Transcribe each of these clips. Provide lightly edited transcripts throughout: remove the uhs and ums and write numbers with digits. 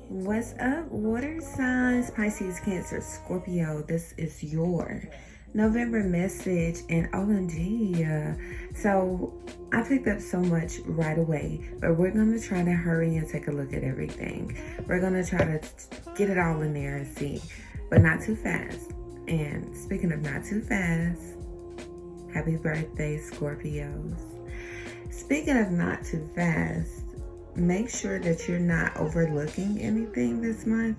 What's up, water signs, Pisces, Cancer, Scorpio? This is your November message, and OMG, so I picked up so much right away, but we're going to try to hurry and take a look at everything. We're going to try to get it all in there and see, but not too fast. And speaking of not too fast, happy birthday, Scorpios. Speaking of not too fast, make sure that you're not overlooking anything this month,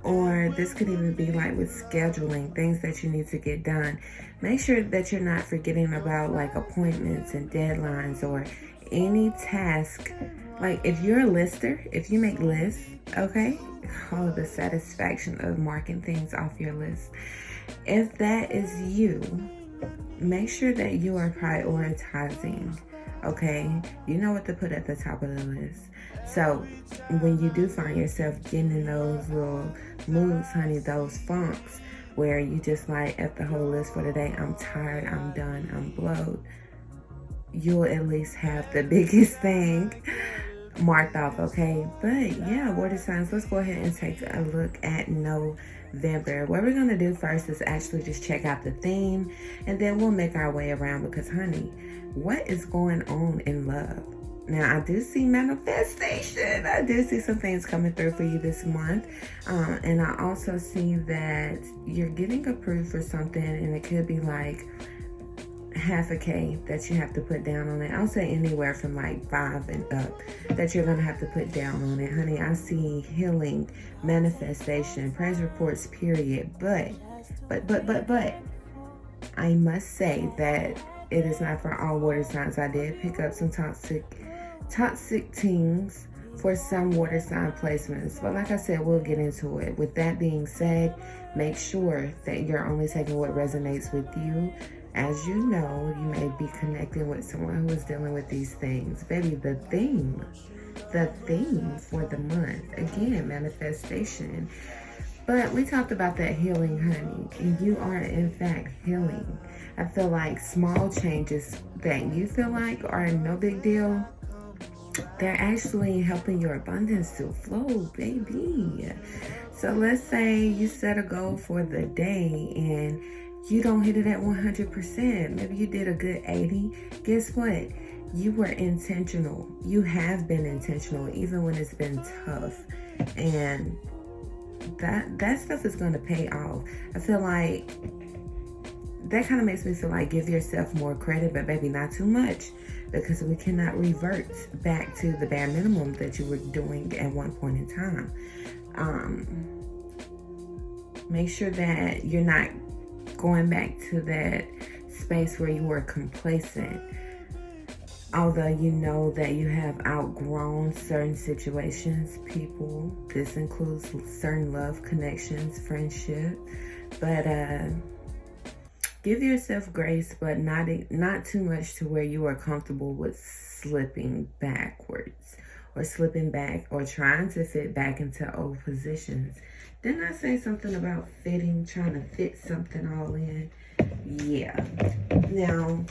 or this could even be like with scheduling things that you need to get done. Make sure that you're not forgetting about like appointments and deadlines or any task. Like if you're a lister, if you make lists, okay, oh, the satisfaction of marking things off your list. If that is you, make sure that you are prioritizing. Okay, you know what to put at the top of the list. So when you do find yourself getting in those little moods, honey, those funks where you just like F the whole list for the day, I'm tired, I'm done, I'm blowed, you'll at least have the biggest thing marked off, okay? But yeah, water signs, let's go ahead and take a look at November. What we're gonna do first is actually just check out the theme, and then we'll make our way around, because honey, what is going on in love? Now, I do see manifestation. I do see some things coming through for you this month. And I also see that you're getting approved for something, and it could be like half a K that you have to put down on it. I'll say anywhere from like 5 and up that you're gonna have to put down on it, honey. I see healing, manifestation, praise reports, period. But I must say that it is not for all water signs. I did pick up some toxic teens for some water sign placements, but like I said, we'll get into it. With that being said, make sure that you're only taking what resonates with you. As you know, you may be connecting with someone who is dealing with these things. Baby, the theme for the month, again, manifestation. But we talked about that healing, honey, and you are in fact healing. I feel like small changes that you feel like are no big deal, they're actually helping your abundance to flow, baby. So let's say you set a goal for the day and you don't hit it at 100%. Maybe you did a good 80. Guess what? You were intentional. You have been intentional, even when it's been tough. And that stuff is going to pay off. I feel like that kind of makes me feel like give yourself more credit, but baby, not too much, because we cannot revert back to the bare minimum that you were doing at one point in time. Make sure that you're not going back to that space where you were complacent. Although you know that you have outgrown certain situations, people, this includes certain love connections, friendship, but give yourself grace, but not too much to where you are comfortable with slipping backwards or slipping back or trying to fit back into old positions. Didn't I say something about trying to fit something all in? Yeah. Now,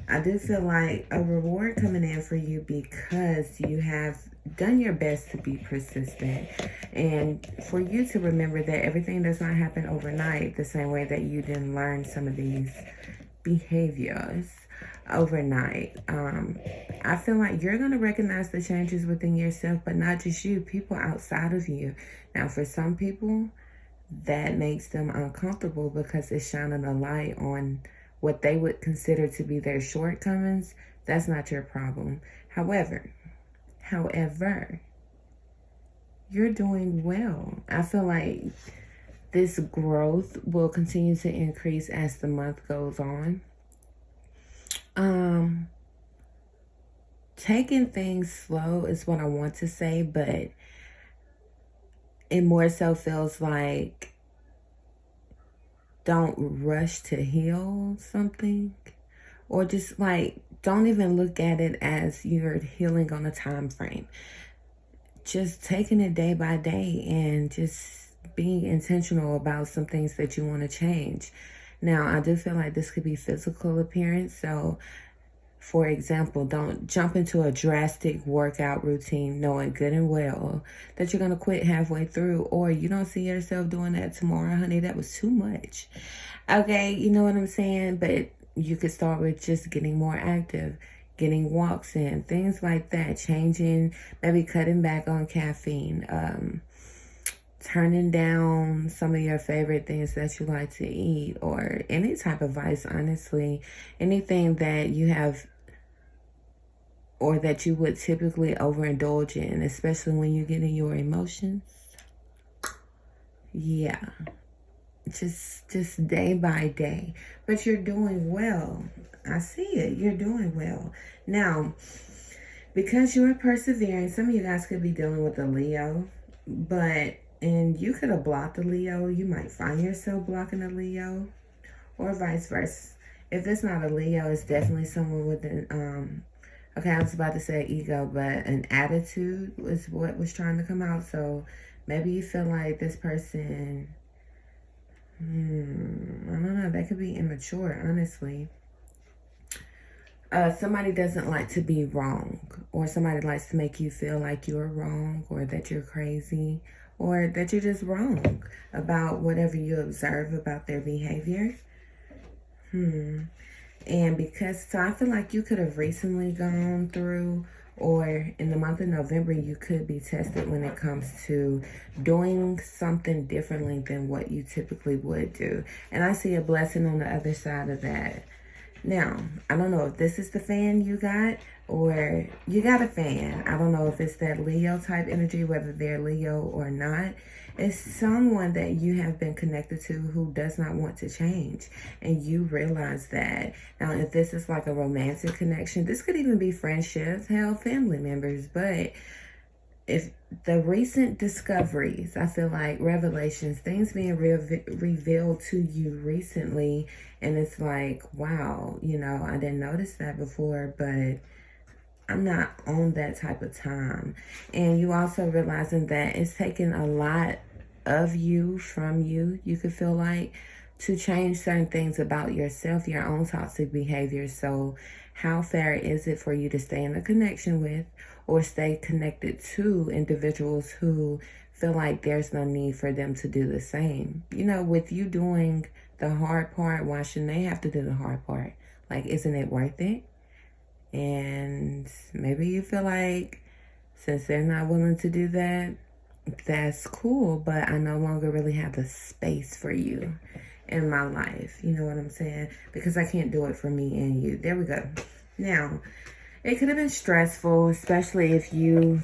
I do feel like a reward coming in for you because you have done your best to be persistent, and for you to remember that everything does not happen overnight, the same way that you didn't learn some of these behaviors overnight. I feel like you're going to recognize the changes within yourself, but not just you, people outside of you. Now, for some people, that makes them uncomfortable because it's shining a light on what they would consider to be their shortcomings. That's not your problem. However, you're doing well. I feel like this growth will continue to increase as the month goes on. Taking things slow is what I want to say, but it more so feels like don't rush to heal something, or just like don't even look at it as you're healing on a time frame. Just taking it day by day and just being intentional about some things that you want to change. Now, I do feel like this could be physical appearance, so For example, don't jump into a drastic workout routine knowing good and well that you're going to quit halfway through, or you don't see yourself doing that tomorrow. Honey, that was too much. Okay, you know what I'm saying? But you could start with just getting more active, getting walks in, things like that, changing, maybe cutting back on caffeine, turning down some of your favorite things that you like to eat, or any type of vice, honestly, anything that you have or that you would typically overindulge in, especially when you get in your emotions. Yeah, just day by day. But you're doing well. I see it. You're doing well. Now, because you're persevering, some of you guys could be dealing with a Leo, and you could have blocked a Leo. You might find yourself blocking a Leo, or vice versa. If it's not a Leo, it's definitely someone with an okay, I was about to say ego, but an attitude was what was trying to come out. So maybe you feel like this person, I don't know, that could be immature, honestly. Somebody doesn't like to be wrong, or somebody likes to make you feel like you're wrong, or that you're crazy, or that you're just wrong about whatever you observe about their behavior. And so I feel like you could have recently gone through, or in the month of November, you could be tested when it comes to doing something differently than what you typically would do. And I see a blessing on the other side of that. Now, I don't know if this is the fan you got, or you got a fan. I don't know if it's that Leo type energy, whether they're Leo or not. It's someone that you have been connected to who does not want to change. And you realize that. Now, if this is like a romantic connection, this could even be friendships, hell, family members. But if the recent discoveries, I feel like revelations, things being revealed to you recently, and it's like, wow, you know, I didn't notice that before, but I'm not on that type of time. And you also realizing that it's taking a lot of you from you, you could feel like, to change certain things about yourself, your own toxic behavior. So how fair is it for you to stay in a connection with, or stay connected to individuals who feel like there's no need for them to do the same? You know, with you doing the hard part, why shouldn't they have to do the hard part? Like, isn't it worth it? And maybe you feel like since they're not willing to do that, that's cool, but I no longer really have the space for you in my life. You know what I'm saying? Because I can't do it for me and you. There we go. Now, it could have been stressful, especially if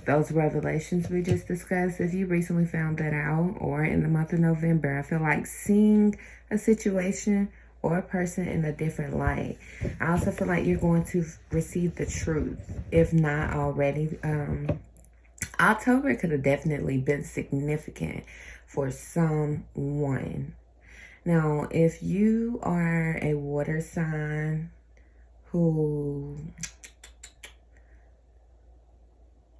those revelations we just discussed, if you recently found that out, or in the month of November. I feel like seeing a situation or a person in a different light. I also feel like you're going to receive the truth, if not already. October could have definitely been significant for someone. Now, if you are a water sign who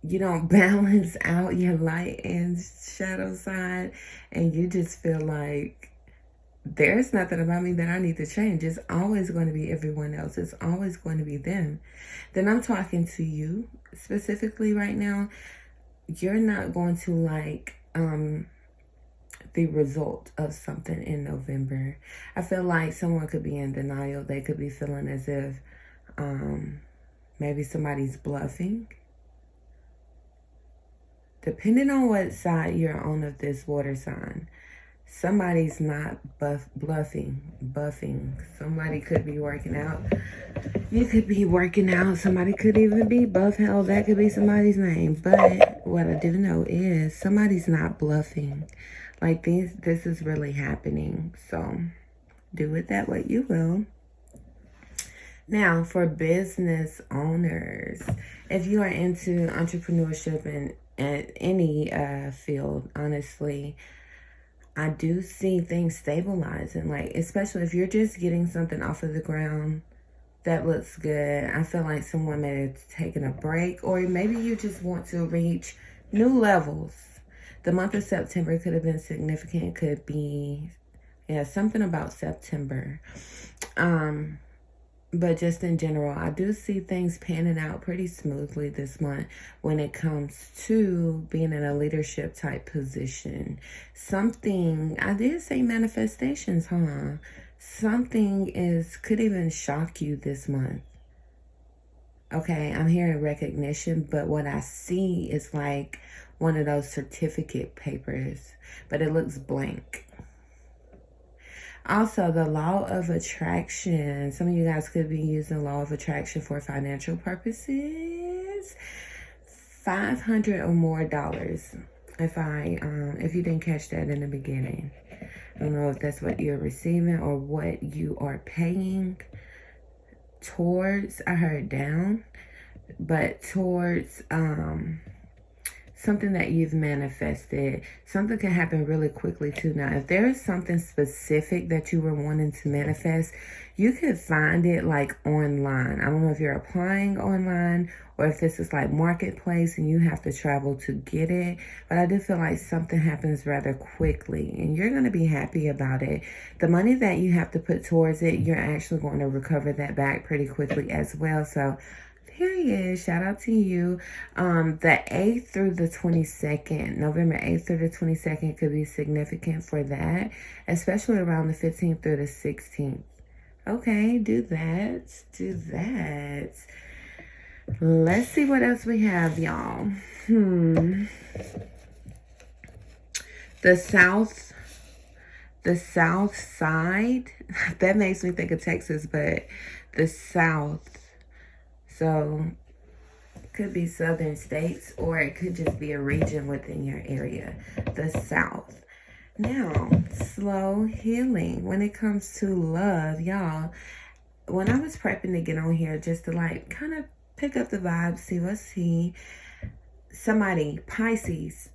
you don't balance out your light and shadow side, and you just feel like there's nothing about me that I need to change, it's always going to be everyone else, it's always going to be them, then I'm talking to you specifically right now. You're not going to like the result of something in November. I feel like someone could be in denial. They could be feeling as if maybe somebody's bluffing. Depending on what side you're on of this water sign, somebody's not buffing. Somebody could be working out. You could be working out. Somebody could even be buff. Hell, that could be somebody's name. But what I do know is somebody's not bluffing. Like this is really happening. So do with that what you will. Now, for business owners, if you are into entrepreneurship and any field, honestly, I do see things stabilizing. Like, especially if you're just getting something off of the ground that looks good. I feel like someone may have taken a break, or maybe you just want to reach new levels. The month of September could have been significant. Could be, yeah, something about September. But just in general, I do see things panning out pretty smoothly this month when it comes to being in a leadership type position. Something, I did say manifestations, huh? Something could even shock you this month. Okay, I'm hearing recognition, but what I see is like one of those certificate papers, but it looks blank. Also, the law of attraction. Some of you guys could be using law of attraction for financial purposes. $500 or more dollars. If you didn't catch that in the beginning. I don't know if that's what you're receiving or what you are paying towards. I heard down, but towards something that you've manifested. Something can happen really quickly too. Now, if there is something specific that you were wanting to manifest, you could find it like online. I don't know if you're applying online or if this is like marketplace and you have to travel to get it, but I do feel like something happens rather quickly and you're going to be happy about it. The money that you have to put towards it, you're actually going to recover that back pretty quickly as well. So period. Shout out to you. The 8th through the 22nd, November 8th through the 22nd could be significant for that, especially around the 15th through the 16th. Okay, do that. Do that. Let's see what else we have, y'all. The south side, that makes me think of Texas, but the south. So it could be southern states or it could just be a region within your area, the south. Now, slow healing. When it comes to love, y'all, when I was prepping to get on here just to like kind of pick up the vibe, see what's somebody, Pisces,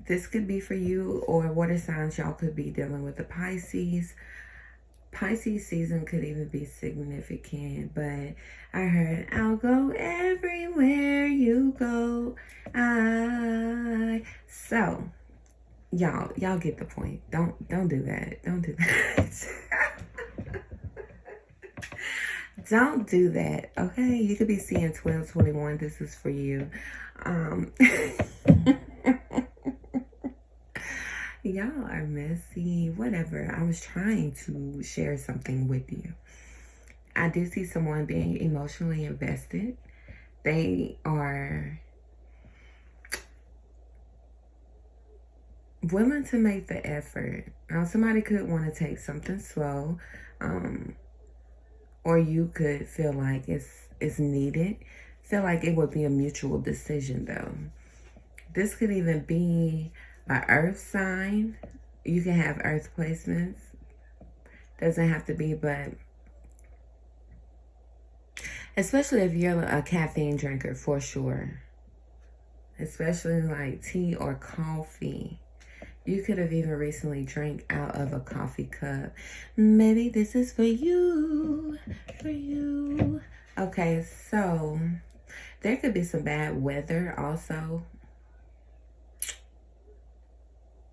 this could be for you or water signs, y'all could be dealing with the Pisces. Pisces season could even be significant, but I heard I'll go everywhere you go. So y'all get the point. Don't do that. Don't do that. Don't do that. Okay, you could be seeing 1221. This is for you. Y'all are messy, whatever. I was trying to share something with you. I do see someone being emotionally invested. They are willing to make the effort. Now, somebody could want to take something slow, or you could feel like it's needed. Feel like it would be a mutual decision, though. This could even be an earth sign. You can have earth placements. Doesn't have to be, but especially if you're a caffeine drinker, for sure. Especially like tea or coffee. You could have even recently drank out of a coffee cup. Maybe this is for you. For you. Okay, so there could be some bad weather also.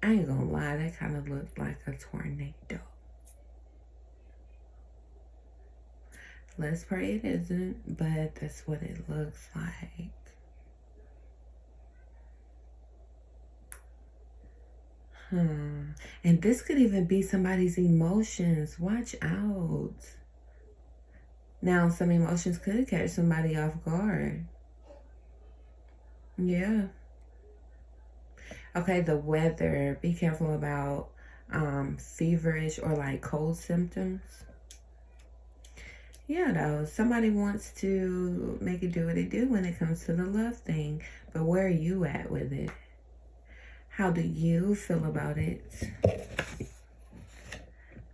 I ain't gonna lie, that kind of looked like a tornado. Let's pray it isn't, but that's what it looks like. And this could even be somebody's emotions. Watch out. Now, some emotions could catch somebody off guard. Yeah. Okay, the weather. Be careful about feverish or like cold symptoms. Yeah, though, somebody wants to make it do what it do when it comes to the love thing. But where are you at with it? How do you feel about it?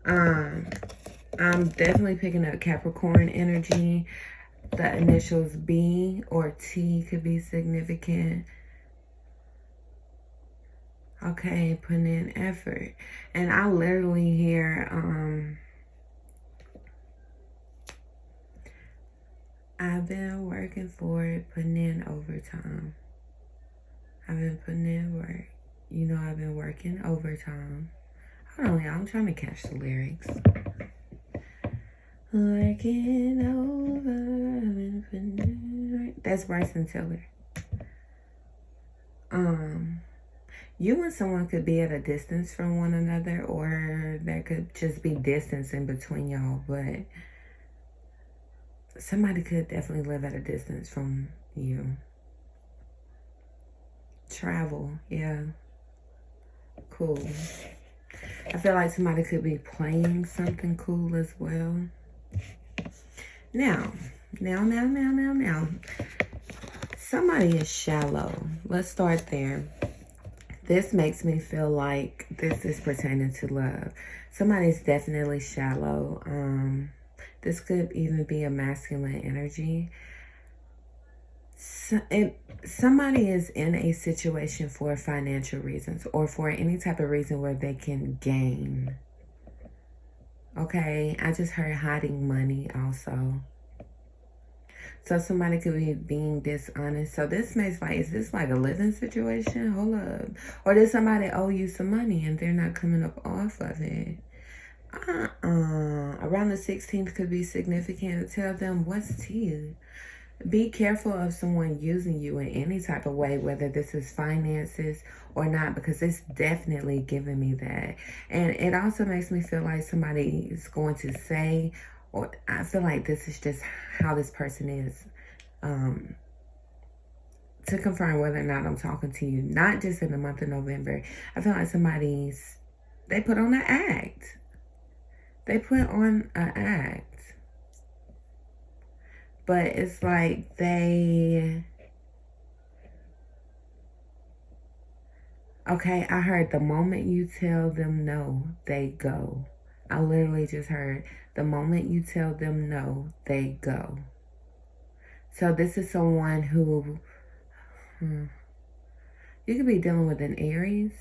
I'm definitely picking up Capricorn energy. The initials B or T could be significant. Okay, putting in effort. And I literally hear, I've been working for it, putting in overtime. I've been putting in work. You know, I've been working overtime. Hold on, y'all. I'm trying to catch the lyrics. Working over. That's Bryson Tiller. You and someone could be at a distance from one another, or there could just be distance in between y'all, but somebody could definitely live at a distance from you. Travel, yeah. Cool. I feel like somebody could be playing something cool as well. Now. Somebody is shallow. Let's start there. This makes me feel like this is pertaining to love. Somebody's definitely shallow. This could even be a masculine energy. Somebody is in a situation for financial reasons or for any type of reason where they can gain. Okay, I just heard hiding money also. So somebody could be being dishonest. So this makes like, is this like a living situation? Hold up. Or does somebody owe you some money and they're not coming up off of it? Around the 16th could be significant. Tell them what's tea. Be careful of someone using you in any type of way, whether this is finances or not, because it's definitely giving me that. And it also makes me feel like somebody is going to say, or I feel like this is just how this person is, to confirm whether or not I'm talking to you, not just in the month of November. I feel like they put on an act. They put on an act. But it's like okay, I heard the moment you tell them no, they go. I literally just heard the moment you tell them no, they go. So this is someone who, you could be dealing with an Aries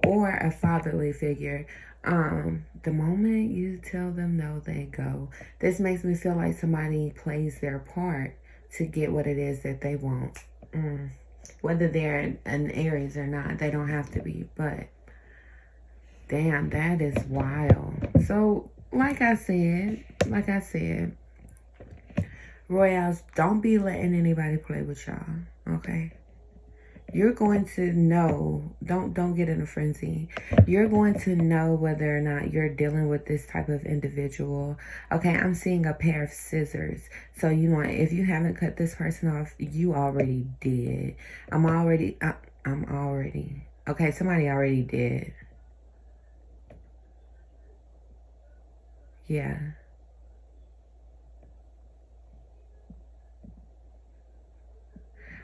or a fatherly figure. The moment you tell them no, they go. This makes me feel like somebody plays their part to get what it is that they want. Whether they're an Aries or not, they don't have to be, but damn, that is wild. So, like I said, Royals, don't be letting anybody play with y'all, okay? You're going to know, don't get in a frenzy. You're going to know whether or not you're dealing with this type of individual. Okay, I'm seeing a pair of scissors. So, if you haven't cut this person off, you already did. I'm already, okay, somebody already did. Yeah.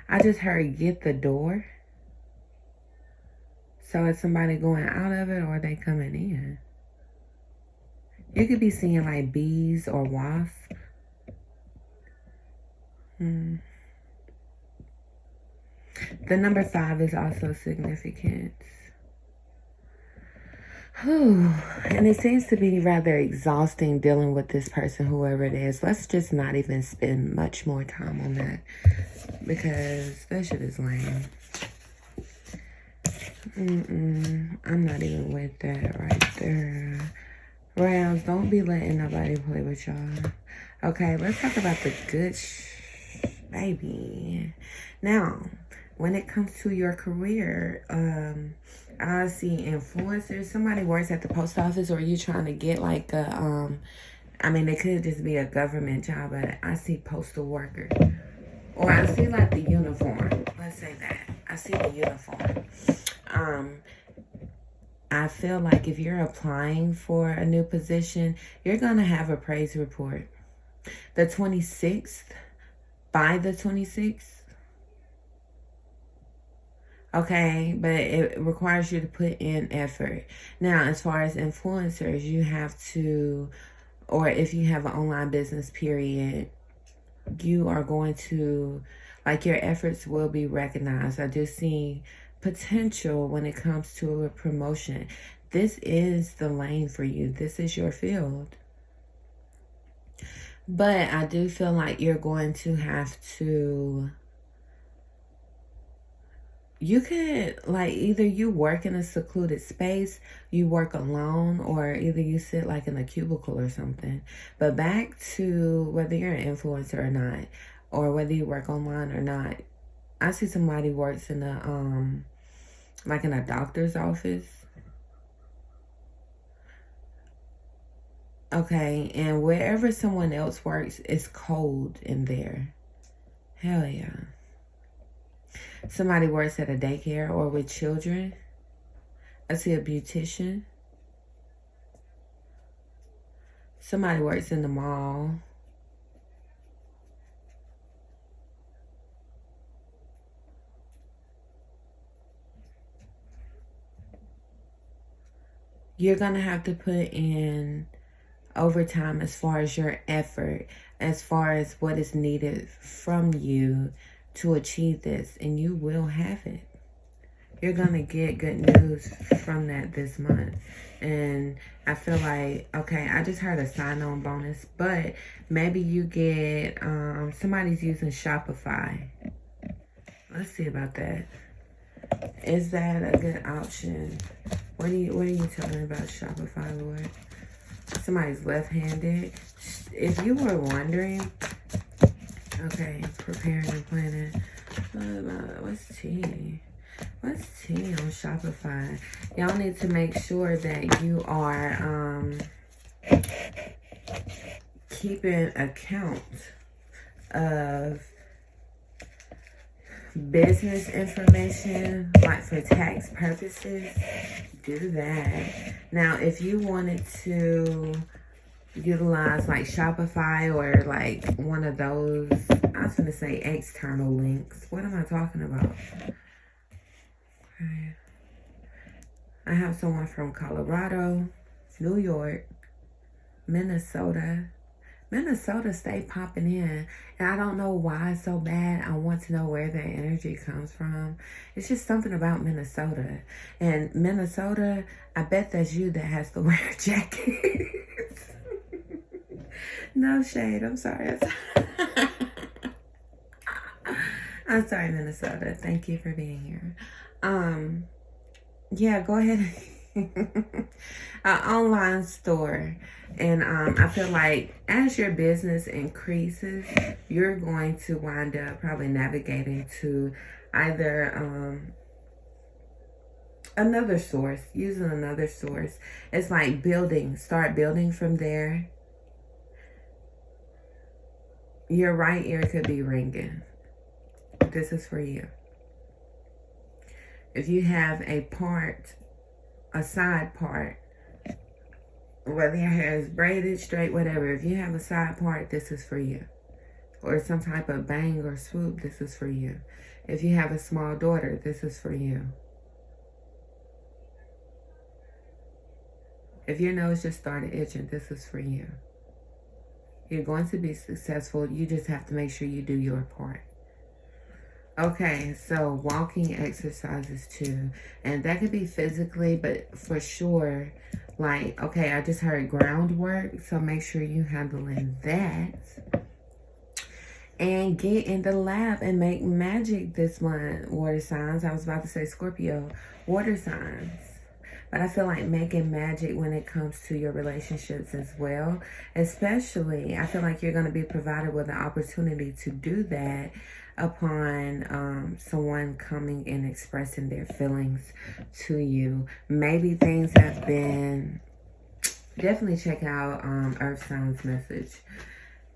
I just heard get the door. So is somebody going out of it or are they coming in? You could be seeing like bees or wasps. The number 5 is also significant. And it seems to be rather exhausting dealing with this person, whoever it is. Let's just not even spend much more time on that, because that shit is lame. I'm not even with that right there. Royals, don't be letting nobody play with y'all. Okay, let's talk about the good baby. Now, when it comes to your career, I see influencers. Somebody works at the post office, or you trying to get like a, I mean, it could just be a government job, but I see postal worker. Or I see like the uniform. Let's say that. I see the uniform. I feel like if you're applying for a new position, you're going to have a praise report. The 26th, by the 26th. Okay, but it requires you to put in effort. Now, as far as influencers, you have to, or if you have an online business, period, you are going to, like, your efforts will be recognized. I do see potential when it comes to a promotion. This is the lane for you. This is your field. But I do feel like you're going to have to you could, like, either you work in a secluded space, you work alone, or either you sit like in a cubicle or something. But back to whether you're an influencer or not, or whether you work online or not, I see somebody works in a like in a doctor's office. Okay, and wherever someone else works, it's cold in there. Hell yeah. Somebody works at a daycare or with children. I see a beautician. Somebody works in the mall. You're going to have to put in overtime as far as your effort, as far as what is needed from you to achieve this, and you will have it. You're going to get good news from that this month. And I feel like, okay, I just heard a sign-on bonus, but maybe you get, somebody's using Shopify. Let's see about that. Is that a good option? What are you telling me about Shopify, Lord? Somebody's left-handed. If you were wondering, okay, preparing and planning. What's tea? What's tea on Shopify? Y'all need to make sure that you are keeping account of business information, like for tax purposes. Do that. Now, if you wanted to utilize like Shopify or like one of those, I was going to say external links. What am I talking about? Okay. I have someone from Colorado, New York, Minnesota. Minnesota stay popping in, and I don't know why it's so bad. I want to know where that energy comes from. It's just something about Minnesota. And Minnesota, I bet that's you that has to wear a jacket. No shade, I'm sorry. I'm sorry, Minnesota. Thank you for being here. Yeah, go ahead. An online store. And I feel like as your business increases, you're going to wind up probably navigating to either another source, using another source. It's like building, start building from there. Your right ear could be ringing. This is for you. If you have a part, a side part, whether your hair is braided, straight, whatever, if you have a side part, this is for you. Or some type of bang or swoop, this is for you. If you have a small daughter, this is for you. If your nose just started itching, this is for you. You're going to be successful. You just have to make sure you do your part. Okay, so walking exercises too. And that could be physically, but for sure, like, okay, I just heard groundwork. So make sure you're handling that. And get in the lab and make magic this month, water signs. I was about to say Scorpio, water signs. But I feel like making magic when it comes to your relationships as well. Especially, I feel like you're going to be provided with an opportunity to do that upon someone coming and expressing their feelings to you. Maybe things have been, definitely check out Earth Signs message.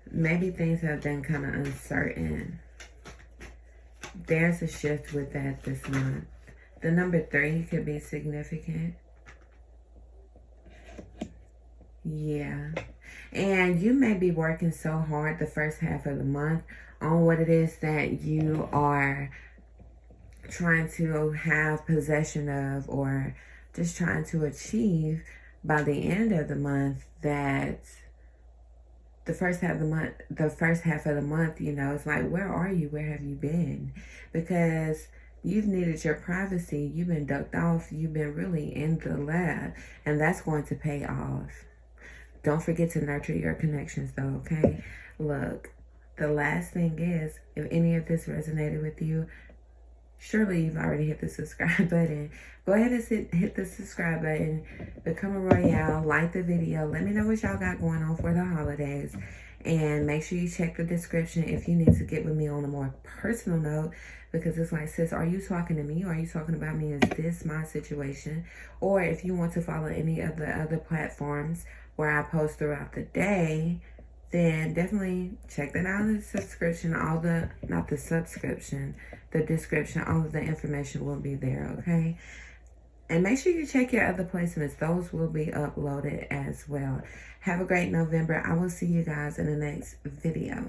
Maybe things have been kind of uncertain. There's a shift with that this month. The number 3 could be significant. Yeah. And you may be working so hard the first half of the month on what it is that you are trying to have possession of, or just trying to achieve by the end of the month, that the first half of the month, you know, it's like, where are you? Where have you been? Because you've needed your privacy. You've been ducked off. You've been really in the lab, and that's going to pay off. Don't forget to nurture your connections though, okay? Look, the last thing is, if any of this resonated with you, surely you've already hit the subscribe button. Go ahead and hit the subscribe button, become a royale, like the video, let me know what y'all got going on for the holidays, and make sure you check the description if you need to get with me on a more personal note, because it's like, sis, are you talking to me or are you talking about me? Is this my situation? Or if you want to follow any of the other platforms where I post throughout the day, then definitely check that out in the subscription. Not the subscription, the description, all of the information will be there, okay? And make sure you check your other placements. Those will be uploaded as well. Have a great November. I will see you guys in the next video.